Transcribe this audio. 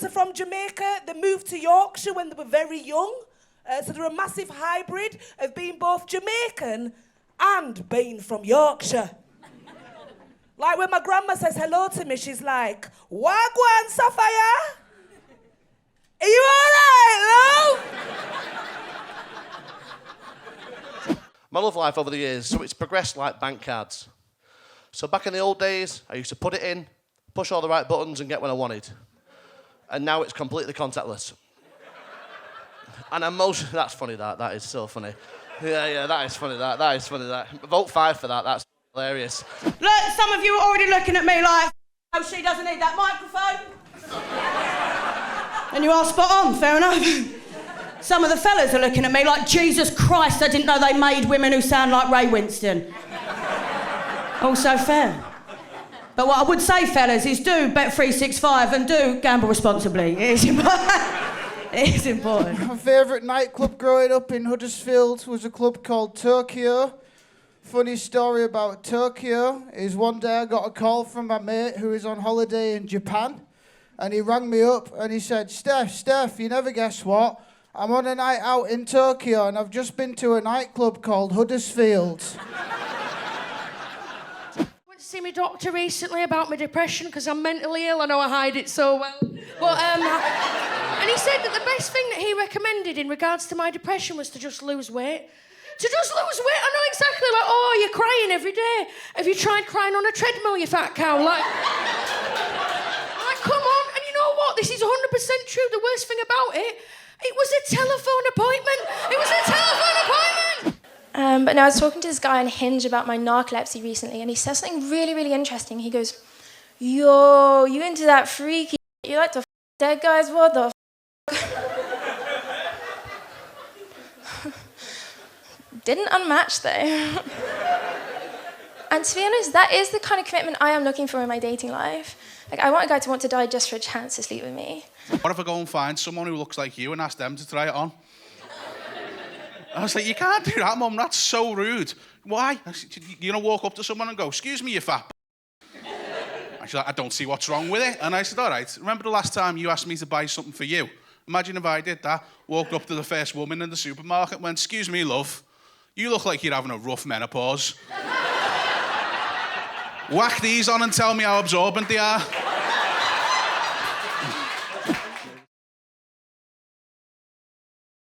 parents are from Jamaica. They moved to Yorkshire when they were very young. So they're a massive hybrid of being both Jamaican and being from Yorkshire. Like when my grandma says hello to me, she's like, "Wagwan, Sapphire? Are you all right, love?" My love life over the years, so it's progressed like bank cards. So back in the old days, I used to put it in, push all the right buttons and get what I wanted. And now it's completely contactless. And that's funny, that is so funny. Yeah, that is funny, that is funny, that. Vote 5 for that's hilarious. Look, some of you are already looking at me like, oh, she doesn't need that microphone. And you are spot on, fair enough. Some of the fellas are looking at me like, Jesus Christ, I didn't know they made women who sound like Ray Winston. Also fair. But what I would say, fellas, is do bet 365 and do gamble responsibly. It is important. It is important. My favourite nightclub growing up in Huddersfield was a club called Tokyo. Funny story about Tokyo is one day I got a call from my mate who is on holiday in Japan, and he rang me up and he said, Steph, you never guess what? I'm on a night out in Tokyo and I've just been to a nightclub called Huddersfield. See my doctor recently about my depression because I'm mentally ill. I know I hide it so well. But, and he said that the best thing that he recommended in regards to my depression was to just lose weight. To just lose weight, I know exactly, like, oh, you're crying every day. Have you tried crying on a treadmill, you fat cow? Like, come on. And you know what? This is 100% true. The worst thing about it was a telephone appointment. It was a telephone appointment. But now I was talking to this guy on Hinge about my narcolepsy recently, and he says something really, really interesting. He goes, yo, you into that freaky, you like to dead guys, what the Didn't unmatch though. And to be honest, that is the kind of commitment I am looking for in my dating life. Like, I want a guy to want to die just for a chance to sleep with me. What if I go and find someone who looks like you and ask them to try it on? I was like, you can't do that, Mum, that's so rude. Why? You're going to walk up to someone and go, excuse me, you fat And she's like, I don't see what's wrong with it. And I said, all right, remember the last time you asked me to buy something for you? Imagine if I did that, walked up to the first woman in the supermarket and went, excuse me, love, you look like you're having a rough menopause. Whack these on and tell me how absorbent they are.